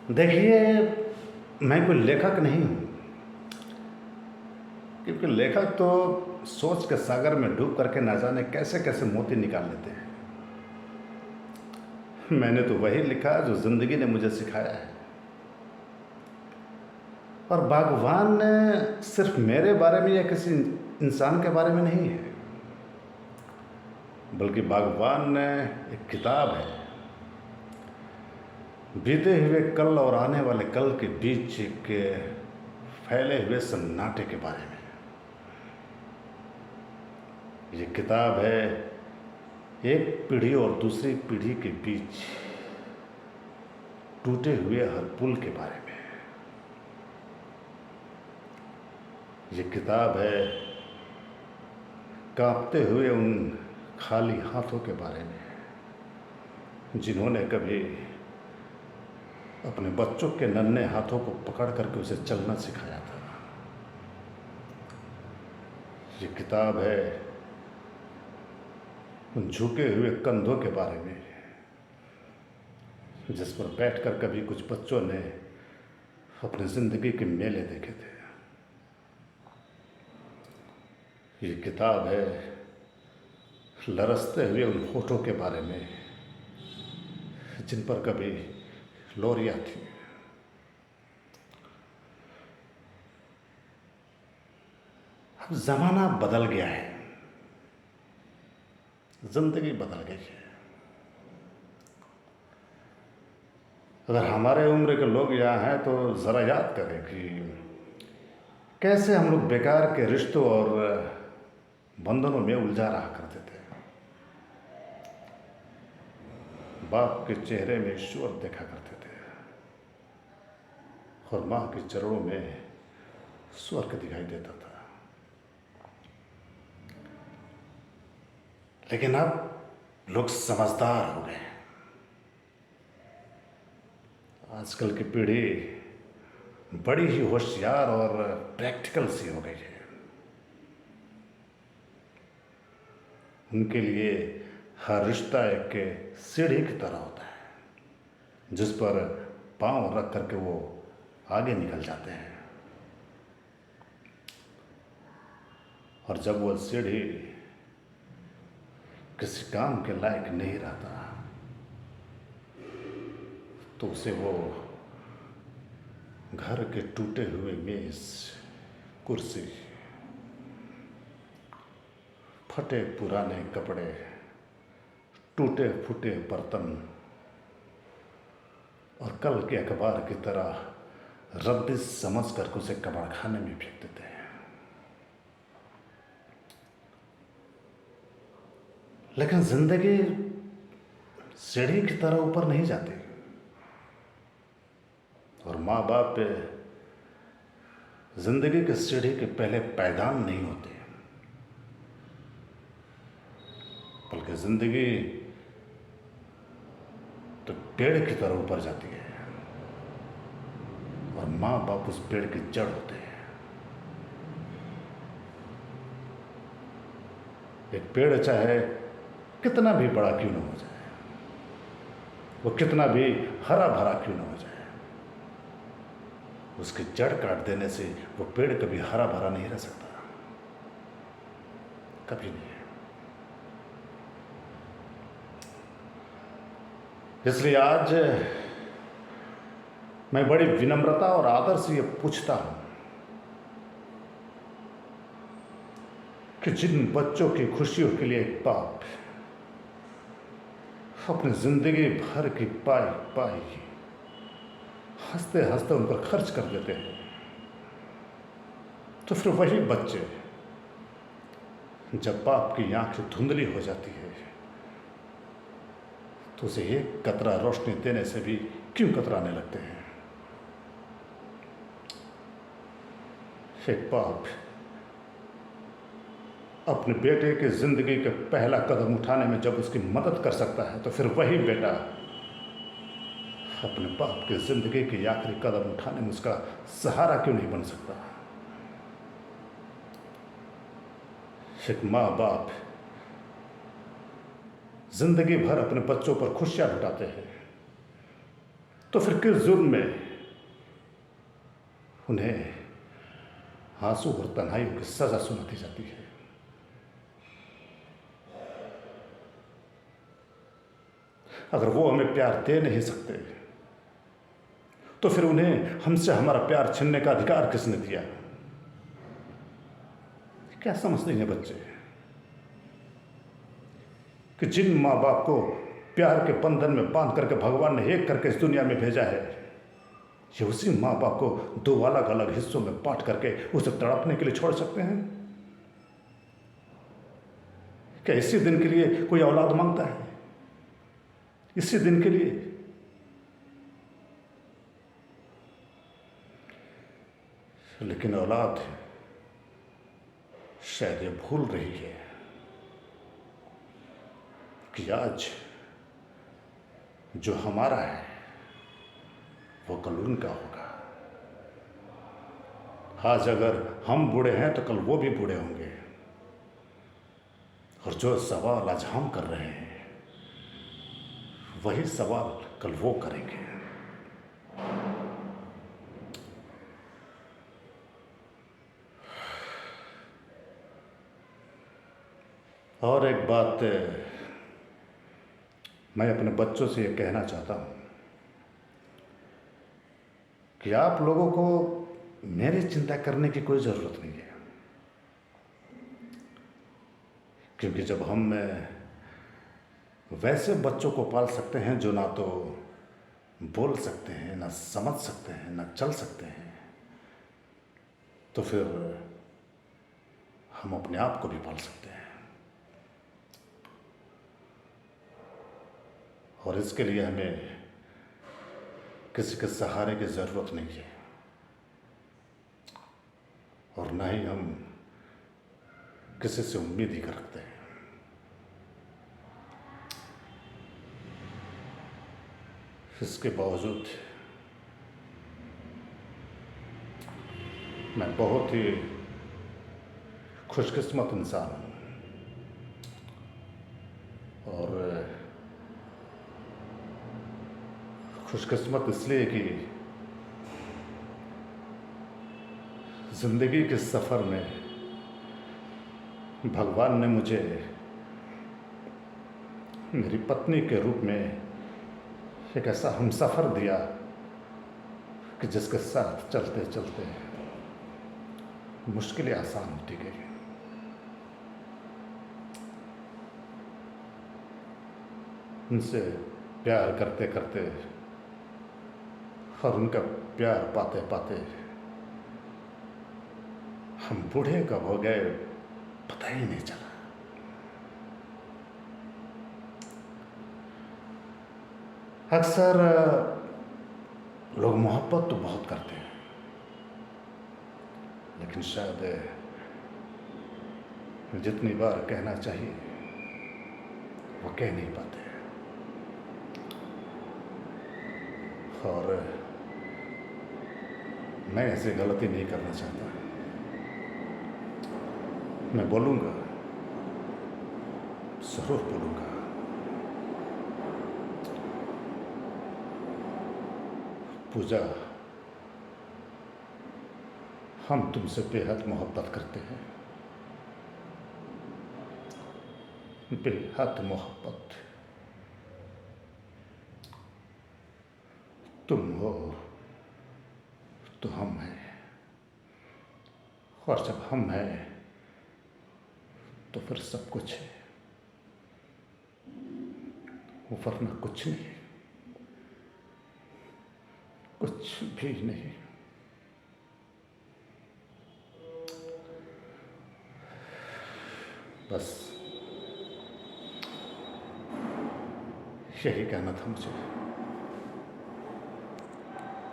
देखिए, मैं कोई लेखक नहीं हूँ, क्योंकि लेखक तो सोच के सागर में डूब करके ना जाने कैसे-कैसे मोती निकाल लेते हैं। मैंने तो वही लिखा जो ज़िंदगी ने मुझे सिखाया है। और बागवान सिर्फ मेरे बारे में या किसी इंसान के बारे में नहीं है, बल्कि बागवान एक किताब है, बीते हुए कल और आने वाले कल के बीच के फैले हुए सन्नाटे के बारे में। ये किताब है एक पीढ़ी और दूसरी पीढ़ी के बीच टूटे हुए हर पुल के बारे में। ये किताब है कांपते हुए उन खाली हाथों के बारे में, जिन्होंने कभी अपने बच्चों के नन्हे हाथों को पकड़ करके उसे चलना सिखाया था। ये किताब है उन झुके हुए कंधों के बारे में, जिस पर बैठकर कभी कुछ बच्चों ने अपनी ज़िंदगी के मेले देखे थे। ये किताब है लरसते हुए उन होठों के बारे में, जिन पर कभी लोरियां थी। अब ज़माना बदल गया है, ज़िंदगी बदल गई है। अगर हमारे उम्र के लोग यहाँ हैं तो ज़रा याद करें कि कैसे हम लोग बेकार के रिश्तों और बंधनों में उलझा रहा करते थे। बाप के चेहरे में ईश्वर देखा करते थे और माँ के चरणों में स्वर्ग दिखाई देता था। लेकिन अब लोग समझदार हो गए। आजकल की पीढ़ी बड़ी ही होशियार और प्रैक्टिकल सी हो गई है। उनके लिए हर रिश्ता एक सीढ़ी की तरह होता है, जिस पर पांव रख करके वो आगे निकल जाते हैं। और जब वो सीढ़ी किसी काम के लायक नहीं रहता तो उसे वो घर के टूटे हुए मेज, कुर्सी, फटे पुराने कपड़े, टूटे फूटे बर्तन और कल के अखबार की तरह रद्दी समझ कर उसे कबाड़ खाने में फेंक देते हैं। लेकिन जिंदगी सीढ़ी की तरह ऊपर नहीं जाती, और माँ बाप जिंदगी के सीढ़ी के पहले पैदान नहीं होते, बल्कि जिंदगी तो पेड़ की तरह ऊपर जाती है और माँ बाप उस पेड़ की जड़ होते हैं। एक पेड़ चाहे कितना भी बड़ा क्यों न हो जाए, वो कितना भी हरा भरा क्यों न हो जाए, उसकी जड़ काट देने से वो पेड़ कभी हरा भरा नहीं रह सकता, कभी नहीं। इसलिए आज मैं बड़ी विनम्रता और आदर से ये पूछता हूं कि जिन बच्चों की खुशियों के लिए एक बाप अपनी जिंदगी भर की पाई पाई हंसते हंसते उन पर खर्च कर देते हैं, तो फिर वही बच्चे जब बाप की आंखें धुंधली हो जाती है तो उसे एक कतरा रोशनी देने से भी क्यों कतराने लगते हैं। एक बाप अपने बेटे की जिंदगी का पहला कदम उठाने में जब उसकी मदद कर सकता है, तो फिर वही बेटा अपने बाप की जिंदगी के आखिरी कदम उठाने में उसका सहारा क्यों नहीं बन सकता। एक माँ बाप जिंदगी भर अपने बच्चों पर खुशियां लुटाते हैं, तो फिर किस जुर्म में उन्हें आंसू और तन्हाइयों की सजा सुनाती जाती है? अगर वो हमें प्यार दे नहीं सकते तो फिर उन्हें हमसे हमारा प्यार छीनने का अधिकार किसने दिया? क्या समझते हैं बच्चे कि जिन माँ बाप को प्यार के बंधन में बांध करके भगवान ने एक करके इस दुनिया में भेजा है, ये उसी माँ बाप को दो अलग अलग हिस्सों में बांट करके उसे तड़पने के लिए छोड़ सकते हैं? क्या इसी दिन के लिए कोई औलाद मांगता है? इसी दिन के लिए? लेकिन औलाद शायद ये भूल रही है कि आज जो हमारा है वो कल उनका होगा। आज अगर हम बूढ़े हैं तो कल वो भी बूढ़े होंगे, और जो सवाल आज हम कर रहे हैं वही सवाल कल वो करेंगे। और एक बात मैं अपने बच्चों से ये कहना चाहता हूँ कि आप लोगों को मेरी चिंता करने की कोई ज़रूरत नहीं है, क्योंकि जब हम वैसे बच्चों को पाल सकते हैं जो ना तो बोल सकते हैं, ना समझ सकते हैं, ना चल सकते हैं, तो फिर हम अपने आप को भी पाल सकते हैं। और इसके लिए हमें किसी के सहारे की ज़रूरत नहीं है, और ना ही हम किसी से उम्मीद ही करते हैं। इसके बावजूद मैं बहुत ही खुशकिस्मत इंसान हूँ, और खुशकिस्मत इसलिए कि ज़िंदगी के सफ़र में भगवान ने मुझे मेरी पत्नी के रूप में एक ऐसा हमसफ़र दिया कि जिसके साथ चलते चलते मुश्किलें आसान होती गई। उनसे प्यार करते करते और उनका प्यार पाते पाते हम बूढ़े कब हो गए पता ही नहीं चला। अक्सर लोग मोहब्बत तो बहुत करते हैं, लेकिन शायद जितनी बार कहना चाहिए वो कह नहीं पाते। और मैं ऐसी गलती नहीं करना चाहता। मैं बोलूँगा, ज़रूर बोलूँगा। पूजा, हम तुमसे बेहद मोहब्बत करते हैं, बेहद मोहब्बत। तुम हो तो हम हैं, और जब हम हैं तो फिर सब कुछ है, वरना कुछ नहीं, कुछ भी नहीं। बस यही कहना था मुझे।